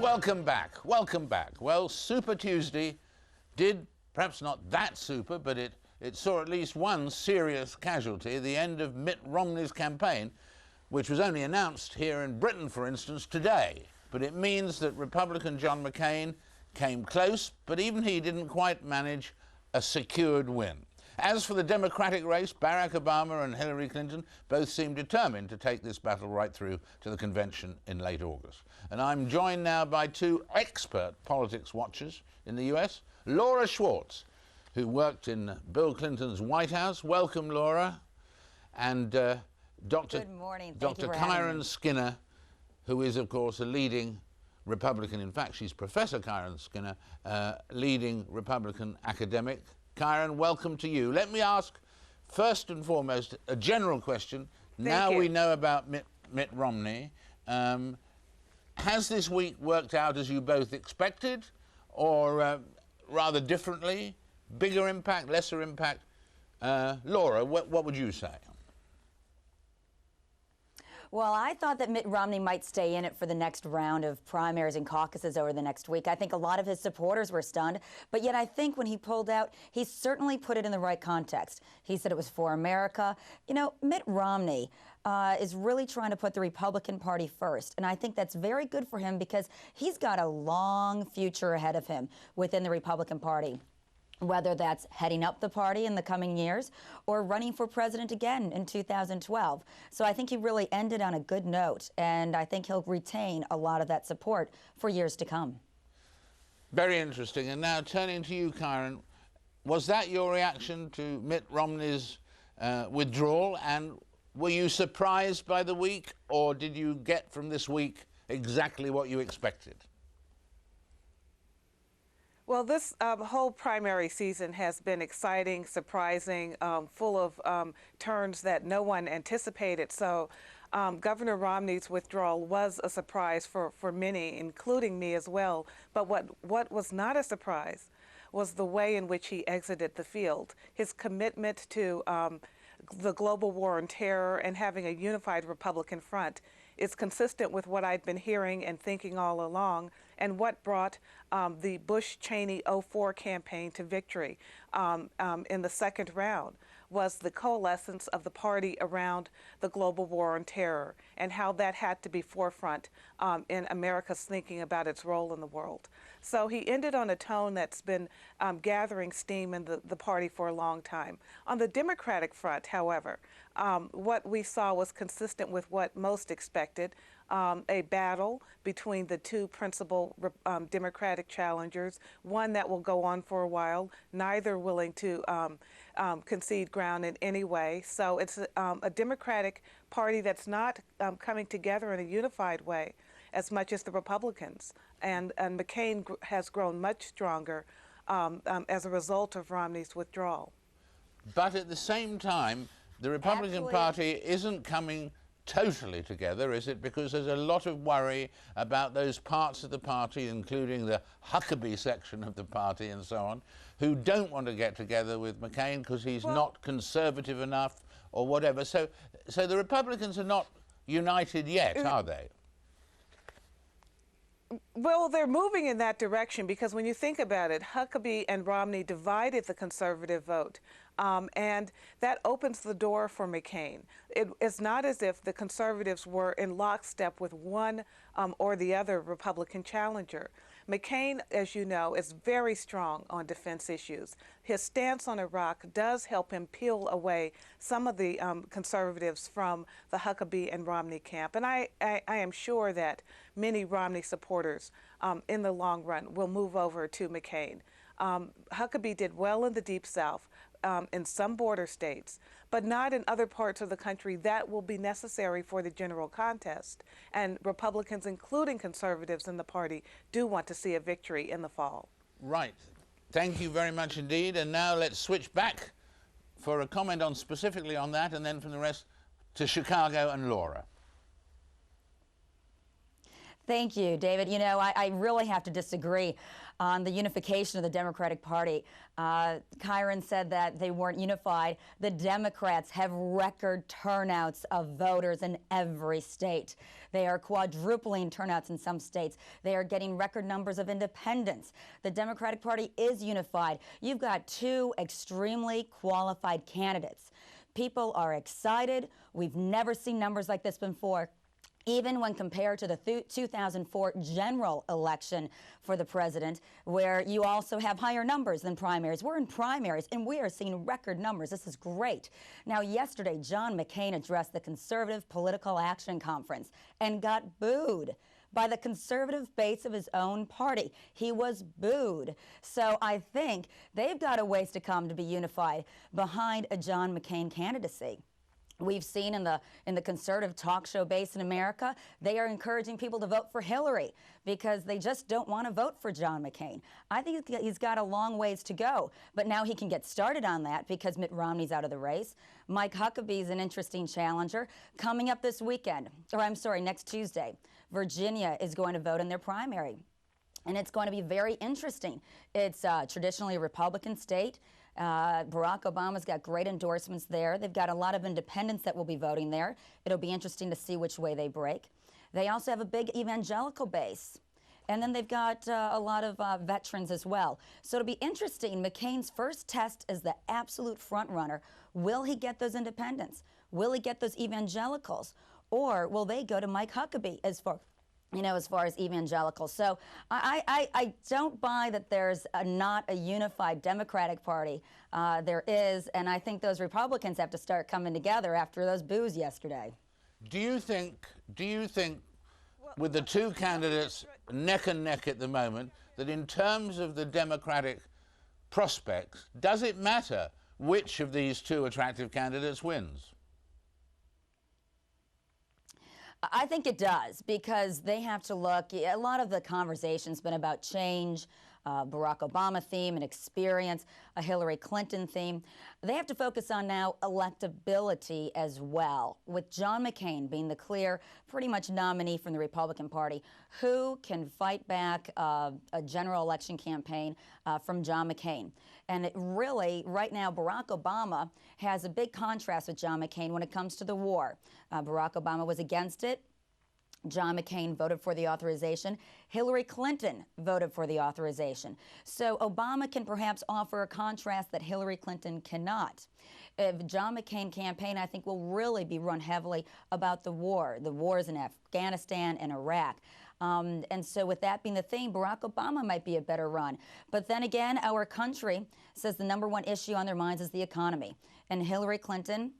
Welcome back. Welcome back. Well, Super Tuesday did, perhaps not that super, but it saw at least one serious casualty, the end of Mitt Romney's campaign, which was only announced here in Britain, for instance, today. But it means that Republican John McCain came close, but even he didn't quite manage a secured win. As for the Democratic race, Barack Obama and Hillary Clinton both seem determined to take this battle right through to the convention in late August. And I'm joined now by two expert politics watchers in the US, Laura Schwartz, who worked in Bill Clinton's White House. Welcome, Laura. And Dr. Good morning. Thank you for Kyron having me. Skinner, who is, of course, a leading Republican. In fact, she's Professor Kyron Skinner, leading Republican academic. Kyron, welcome to you. Let me ask, first and foremost, a general question. Now we know about Mitt Romney. Has this week worked out as you both expected, or rather differently? Bigger impact, lesser impact? Laura, what would you say? Well, I thought that Mitt Romney might stay in it for the next round of primaries and caucuses over the next week. I think a lot of his supporters were stunned, but yet I think when he pulled out, he certainly put it in the right context. He said it was for America. You know, Mitt Romney is really trying to put the Republican Party first, and I think that's very good for him because he's got a long future ahead of him within the Republican Party, whether that's heading up the party in the coming years or running for president again in 2012. So I think he really ended on a good note, and I think he'll retain a lot of that support for years to come. Very interesting. And now turning to you, Kyron, was that your reaction to Mitt Romney's withdrawal? And were you surprised by the week, or did you get from this week exactly what you expected? Well, this whole primary season has been exciting, surprising, full of turns that no one anticipated. So Governor Romney's withdrawal was a surprise for many, including me as well. But what was not a surprise was the way in which he exited the field. His commitment to the global war on terror and having a unified Republican front is consistent with what I'd been hearing and thinking all along, and what brought the Bush-Cheney 04 campaign to victory in the second round was the coalescence of the party around the global war on terror and how that had to be forefront in America's thinking about its role in the world. So he ended on a tone that's been gathering steam in the party for a long time. On the Democratic front, however, what we saw was consistent with what most expected, a battle between the two principal Democratic challengers, one that will go on for a while, neither willing to concede ground in any way. So it's a Democratic Party that's not coming together in a unified way as much as the Republicans. And McCain has grown much stronger as a result of Romney's withdrawal. But at the same time, the Republican Party isn't coming totally together, is it? Because there's a lot of worry about those parts of the party, including the Huckabee section of the party and so on, who don't want to get together with McCain because he's not conservative enough or whatever. So the Republicans are not united yet, are they? Well, they're moving in that direction because when you think about it, Huckabee and Romney divided the conservative vote, and that opens the door for McCain. It's not as if the conservatives were in lockstep with one or the other Republican challenger. McCain, as you know, is very strong on defense issues. His stance on Iraq does help him peel away some of the conservatives from the Huckabee and Romney camp. And I am sure that many Romney supporters in the long run will move over to McCain. Huckabee did well in the Deep South, in some border states, but not in other parts of the country that will be necessary for the general contest. And Republicans, including conservatives in the party, do want to see a victory in the fall. Right. Thank you very much indeed. And now let's switch back for a comment on specifically on that, and then from the rest to Chicago and Laura. Thank you, David. You know, I really have to disagree on the unification of the Democratic Party. Kyron said that they weren't unified. The Democrats have record turnouts of voters in every state. They are quadrupling turnouts in some states. They are getting record numbers of independents. The Democratic Party is unified. You've got two extremely qualified candidates. People are excited. We've never seen numbers like this before. Even when compared to the 2004 general election for the president, where you also have higher numbers than primaries. We're in primaries, and we are seeing record numbers. This is great. Now, yesterday, John McCain addressed the Conservative Political Action Conference and got booed by the conservative base of his own party. He was booed. So I think they've got a ways to come to be unified behind a John McCain candidacy. We've seen in the conservative talk show base in America, they are encouraging people to vote for Hillary because they just don't want to vote for John McCain. I think he's got a long ways to go, but now he can get started on that because Mitt Romney's out of the race. Mike Huckabee's an interesting challenger. Coming up this weekend, or I'm sorry, next Tuesday, Virginia is going to vote in their primary. And it's going to be very interesting. It's traditionally a Republican state. Barack Obama's got great endorsements there. They've got a lot of independents that will be voting there. It'll be interesting to see which way they break. They also have a big evangelical base. And then they've got a lot of veterans as well. So it'll be interesting. McCain's first test as the absolute front runner. Will he get those independents? Will he get those evangelicals? Or will they go to Mike Huckabee as far as evangelicals? So I don't buy that there's not a unified Democratic Party. There is, and I think those Republicans have to start coming together after those boos yesterday. Do you think with the two candidates neck and neck at the moment, that in terms of the Democratic prospects, does it matter which of these two attractive candidates wins? I think it does, because they have to look, a lot of the conversation's been about change, Barack Obama theme and experience, a Hillary Clinton theme. They have to focus on now electability as well, with John McCain being the clear, pretty much nominee from the Republican Party. Who can fight back a general election campaign from John McCain? And it really, right now, Barack Obama has a big contrast with John McCain when it comes to the war. Barack Obama was against it. John McCain voted for the authorization. Hillary Clinton voted for the authorization. So Obama can perhaps offer a contrast that Hillary Clinton cannot. If John McCain campaign, I think, will really be run heavily about the wars in Afghanistan and Iraq. And so with that being the theme, Barack Obama might be a better run. But then again, our country says the #1 issue on their minds is the economy. And Hillary Clinton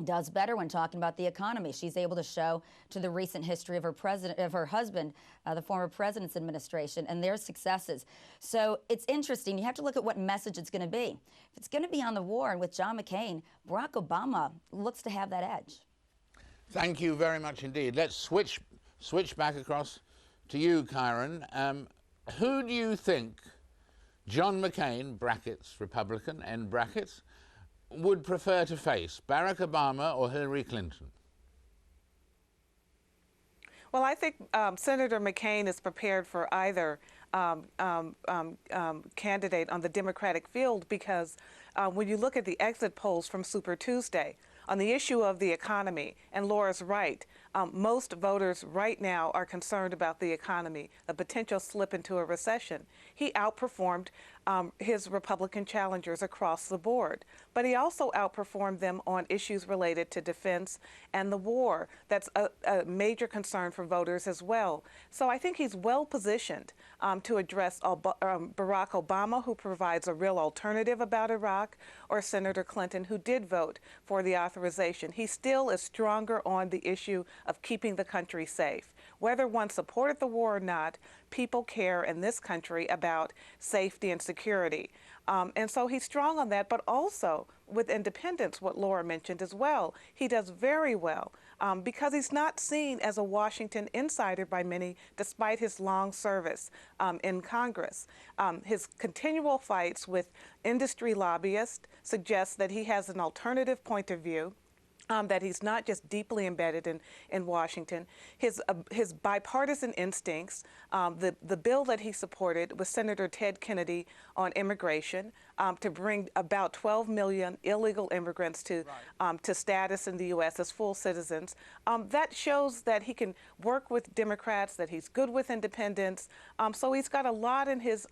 does better when talking about the economy. She's able to show to the recent history of her husband, the former president's administration, and their successes. So it's interesting. You have to look at what message it's going to be. If it's going to be on the war and with John McCain, Barack Obama looks to have that edge. Thank you very much indeed. Let's switch back across to you, Kyron. Who do you think John McCain, brackets Republican, end brackets, would prefer to face, Barack Obama or Hillary Clinton? Well, I think Senator McCain is prepared for either candidate on the Democratic field, because when you look at the exit polls from Super Tuesday on the issue of the economy, and Laura's right, most voters right now are concerned about the economy, a potential slip into a recession. He outperformed his Republican challengers across the board, but he also outperformed them on issues related to defense and the war. That's a major concern for voters as well. So I think he's well positioned to address Barack Obama, who provides a real alternative about Iraq, or Senator Clinton, who did vote for the authorization. He still is stronger on the issue of keeping the country safe. Whether one supported the war or not, people care in this country about safety and security. And so he's strong on that, but also with independence, what Laura mentioned as well. He does very well because he's not seen as a Washington insider by many, despite his long service in Congress. His continual fights with industry lobbyists suggest that he has an alternative point of view. that he's not just deeply embedded in Washington. His bipartisan instincts, the bill that he supported with Senator Ted Kennedy on immigration to bring about 12 million illegal immigrants to status in the U.S. as full citizens. That shows that he can work with Democrats, that he's good with independents. So he's got a lot in his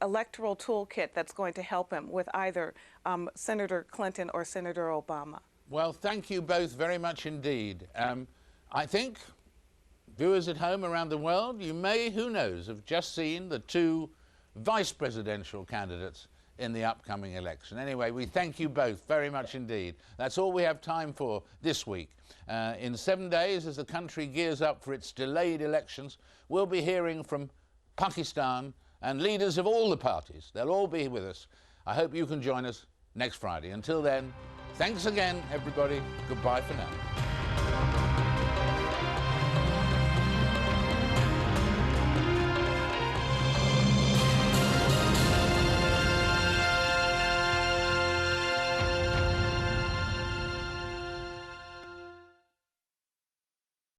electoral toolkit that's going to help him with either Senator Clinton or Senator Obama. Well, thank you both very much indeed. I think viewers at home around the world, you may, who knows, have just seen the two vice presidential candidates in the upcoming election. Anyway, we thank you both very much indeed. That's all we have time for this week. In 7 days, as the country gears up for its delayed elections, we'll be hearing from Pakistan and leaders of all the parties. They'll all be with us. I hope you can join us next Friday. Until then, thanks again, everybody. Goodbye for now.